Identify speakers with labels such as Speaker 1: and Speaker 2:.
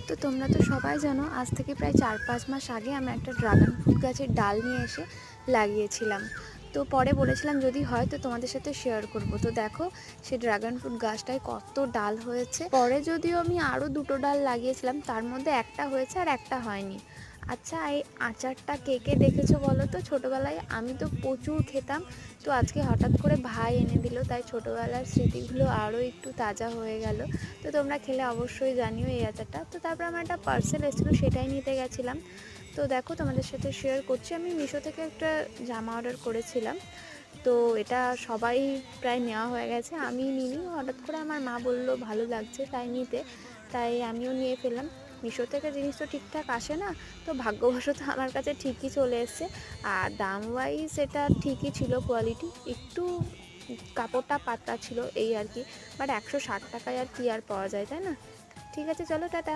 Speaker 1: তো তোমরা তো সবাই জানো আজ থেকে প্রায় 4-5 মাস আগে আমি একটা ড্রাগন ফ্রুট গাছের ডাল নিয়ে এসে লাগিয়েছিলাম। তো পরে বলেছিলাম যদি হয় তো তোমাদের সাথে শেয়ার করব। তো দেখো সেই ড্রাগন ফ্রুট গাছটায় কত ডাল হয়েছে। পরে যদিও আমি আরও 2টো ডাল লাগিয়েছিলাম, তার মধ্যে একটা হয়েছে আর একটা হয়নি। আচ্ছা, এই আচারটা কে কে দেখেছো বলো তো? ছোটোবেলায় আমি তো প্রচুর খেতাম। তো আজকে হঠাৎ করে ভাই এনে দিল, তাই ছোটোবেলার স্মৃতিগুলো আরও একটু তাজা হয়ে গেল। তো তোমরা খেলে অবশ্যই জানিও এই আচারটা। তো তারপর আমার একটা পার্সেল এসেছিলো, সেটাই নিতে গেছিলাম। তো দেখো তোমাদের সাথে শেয়ার করছি, আমি মিশো থেকে একটা জামা অর্ডার করেছিলাম। তো এটা সবাই প্রায় নেওয়া হয়ে গেছে, আমি নিইনি। হঠাৎ করে আমার মা বললো ভালো লাগছে তাই নিতে, তাই আমিও নিয়ে ফেললাম। মিশো থেকে জিনিস তো ঠিকঠাক আসে না, তো ভাগ্যবশত আমার কাছে ঠিকই চলে এসছে। আর দাম ওয়াইজ এটা ঠিকই ছিল, কোয়ালিটি একটু কাপড়টা পাতলা ছিল এই আর কি। বাট 160 টাকায় আর কি আর পাওয়া যায়, তাই না? ঠিক আছে, চলো টাটা।